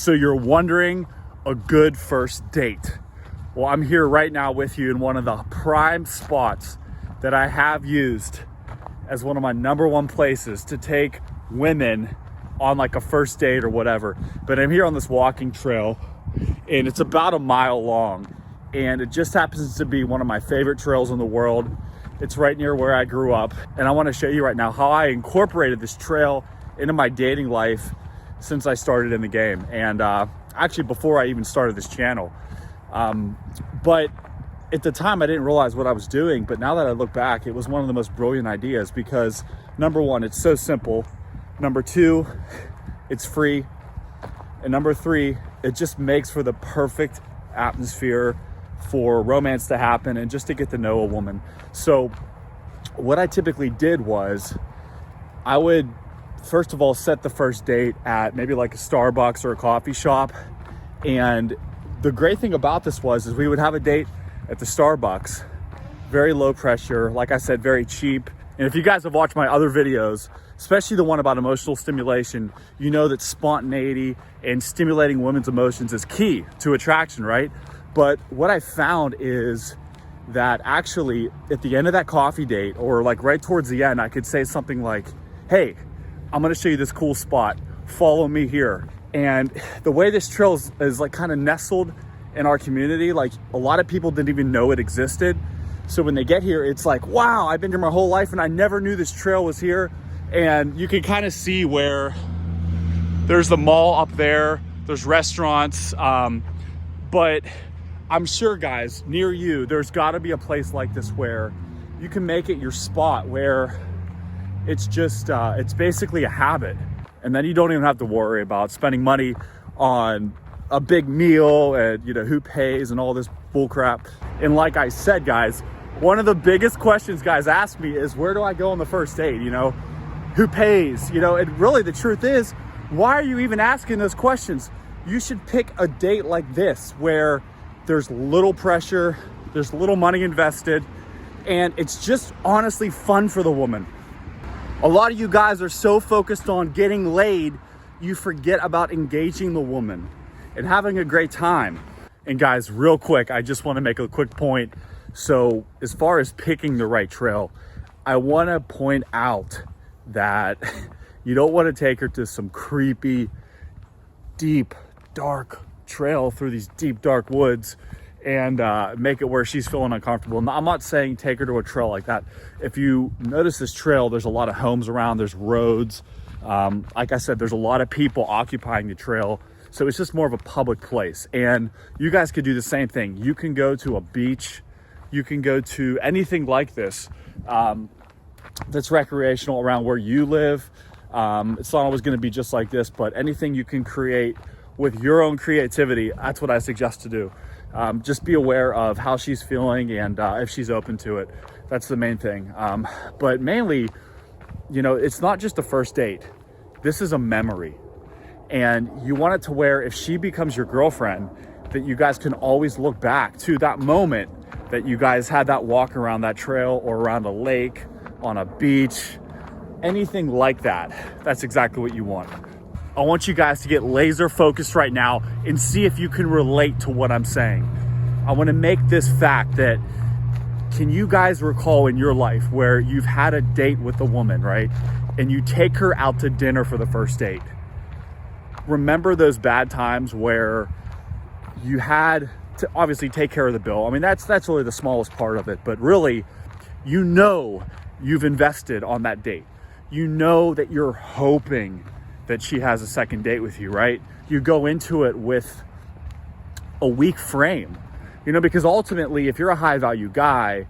So you're wondering a good first date. Well, I'm here right now with you in one of the prime spots that I have used as one of my number one places to take women on like a first date or whatever. But I'm here on this walking trail and it's about a mile long, and it just happens to be one of my favorite trails in the world. It's right near where I grew up, and I want to show you right now how I incorporated this trail into my dating life since I started in the game, and actually before I even started this channel. But at the time I didn't realize what I was doing, but now that I look back, it was one of the most brilliant ideas because number one, it's so simple. Number two, it's free. And number three, it just makes for the perfect atmosphere for romance to happen and just to get to know a woman. So what I typically did was I would, first of all, set the first date at maybe like a Starbucks or a coffee shop. And the great thing about this is we would have a date at the Starbucks, very low pressure, like I said, very cheap. And if you guys have watched my other videos, especially the one about emotional stimulation, you know that spontaneity and stimulating women's emotions is key to attraction, right? But what I found is that actually at the end of that coffee date, or like right towards the end, I could say something like, hey, I'm gonna show you this cool spot, follow me here. And the way this trail is like kind of nestled in our community, like a lot of people didn't even know it existed. So when they get here, it's like, wow, I've been here my whole life and I never knew this trail was here. And you can kind of see where there's the mall up there, there's restaurants, but I'm sure, guys, near you, there's gotta be a place like this where you can make it your spot, where it's just, it's basically a habit. And then you don't even have to worry about spending money on a big meal and, you know, who pays and all this bull crap. And like I said, guys, one of the biggest questions guys ask me is, where do I go on the first date? You know, who pays? You know, and really the truth is, why are you even asking those questions? You should pick a date like this where there's little pressure, there's little money invested, and it's just honestly fun for the woman. A lot of you guys are so focused on getting laid, you forget about engaging the woman and having a great time. And guys, real quick, I just want to make a quick point. So as far as picking the right trail, I want to point out that you don't want to take her to some creepy, deep, dark trail through these deep, dark woods and make it where she's feeling uncomfortable. And I'm not saying take her to a trail like that. If you notice this trail, there's a lot of homes around, there's roads. Like I said, there's a lot of people occupying the trail. So it's just more of a public place. And you guys could do the same thing. You can go to a beach, you can go to anything like this that's recreational around where you live. It's not always gonna be just like this, but anything you can create with your own creativity, that's what I suggest to do. Just be aware of how she's feeling and if she's open to it. That's the main thing. But mainly, you know, it's not just a first date. This is a memory. And you want it to where if she becomes your girlfriend, that you guys can always look back to that moment that you guys had that walk around that trail or around a lake, on a beach, anything like that. That's exactly what you want. I want you guys to get laser focused right now and see if you can relate to what I'm saying. I want to make this fact that, can you guys recall in your life where you've had a date with a woman, right? And you take her out to dinner for the first date. Remember those bad times where you had to obviously take care of the bill. I mean, that's really the smallest part of it, but really, you know, you've invested on that date. You know that you're hoping that she has a second date with you, right? You go into it with a weak frame, you know, because ultimately, if you're a high value guy,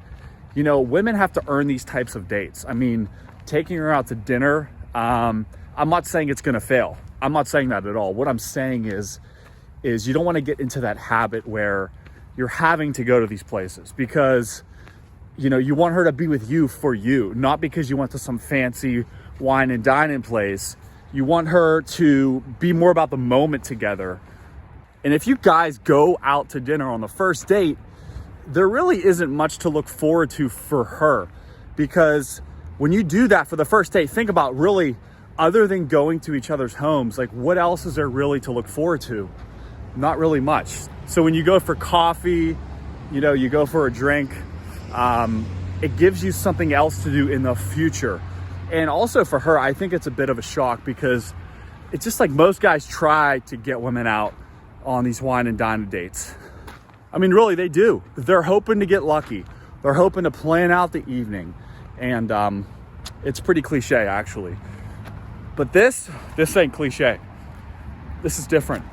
you know, women have to earn these types of dates. I mean, taking her out to dinner, I'm not saying it's gonna fail. I'm not saying that at all. What I'm saying is you don't want to get into that habit where you're having to go to these places because, you know, you want her to be with you for you, not because you went to some fancy wine and dine-in place. You want her to be more about the moment together. And if you guys go out to dinner on the first date, there really isn't much to look forward to for her, because when you do that for the first date, think about really other than going to each other's homes, like what else is there really to look forward to? Not really much. So when you go for coffee, you know, you go for a drink, it gives you something else to do in the future. And also for her, I think it's a bit of a shock because it's just like most guys try to get women out on these wine and dine dates. I mean, really, they do. They're hoping to get lucky. They're hoping to plan out the evening. And it's pretty cliche, actually. But this ain't cliche. This is different.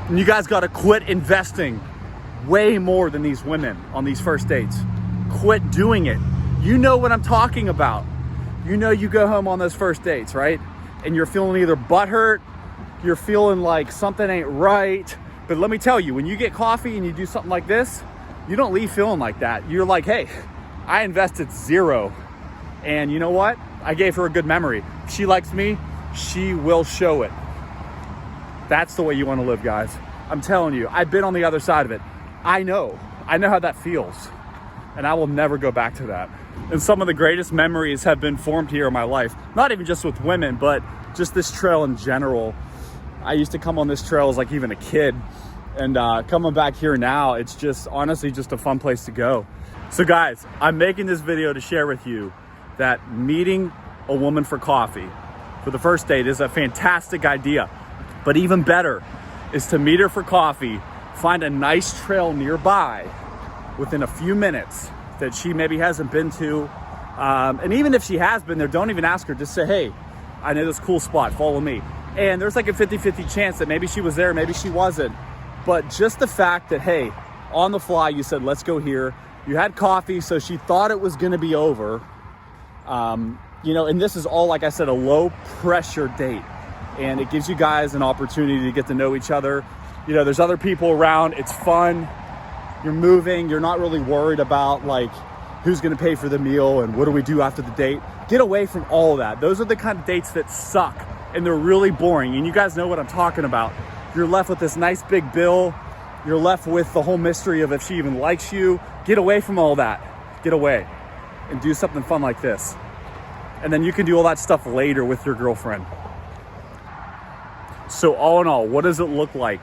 And you guys got to quit investing way more than these women on these first dates. Quit doing it. You know what I'm talking about. You know, you go home on those first dates, right? And you're feeling either butthurt, you're feeling like something ain't right. But let me tell you, when you get coffee and you do something like this, you don't leave feeling like that. You're like, hey, I invested zero. And you know what? I gave her a good memory. If she likes me, she will show it. That's the way you want to live, guys. I'm telling you, I've been on the other side of it. I know how that feels. And I will never go back to that. And some of the greatest memories have been formed here in my life. Not even just with women, but just this trail in general. I used to come on this trail as like even a kid. And coming back here now, it's just honestly just a fun place to go. So guys, I'm making this video to share with you that meeting a woman for coffee for the first date is a fantastic idea. But even better is to meet her for coffee, find a nice trail nearby within a few minutes that she maybe hasn't been to. And even if she has been there, don't even ask her. Just say, hey, I know this cool spot, follow me. And there's like a 50-50 chance that maybe she was there, maybe she wasn't. But just the fact that, hey, on the fly, you said, let's go here. You had coffee, so she thought it was gonna be over. You know, and this is all, like I said, a low pressure date. And it gives you guys an opportunity to get to know each other. You know, there's other people around, it's fun. You're moving, you're not really worried about like who's gonna pay for the meal and what do we do after the date. Get away from all of that. Those are the kind of dates that suck and they're really boring. And you guys know what I'm talking about. You're left with this nice big bill. You're left with the whole mystery of if she even likes you. Get away from all that. Get away and do something fun like this. And then you can do all that stuff later with your girlfriend. So all in all, what does it look like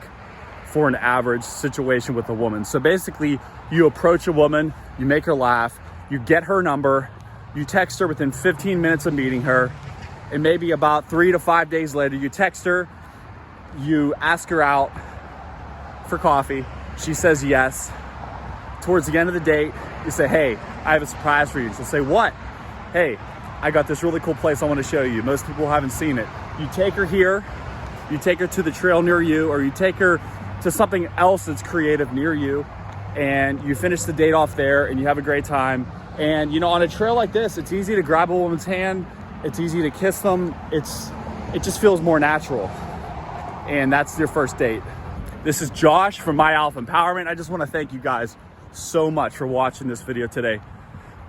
for an average situation with a woman? So basically, you approach a woman, you make her laugh, you get her number, you text her within 15 minutes of meeting her, and maybe about 3 to 5 days later, you text her, you ask her out for coffee, she says yes. Towards the end of the date, you say, hey, I have a surprise for you. She'll say, what? Hey, I got this really cool place I want to show you. Most people haven't seen it. You take her here, you take her to the trail near you, or you take her to something else that's creative near you, and you finish the date off there and you have a great time. And you know, on a trail like this, it's easy to grab a woman's hand, it's easy to kiss them, it just feels more natural. And that's your first date. This is Josh from My Alpha Empowerment. I just want to thank you guys so much for watching this video today.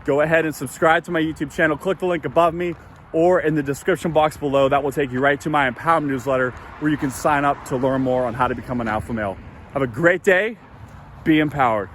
Go ahead and subscribe to my YouTube channel. Click the link above me or in the description box below. That will take you right to my empowerment newsletter where you can sign up to learn more on how to become an alpha male. Have a great day. Be empowered.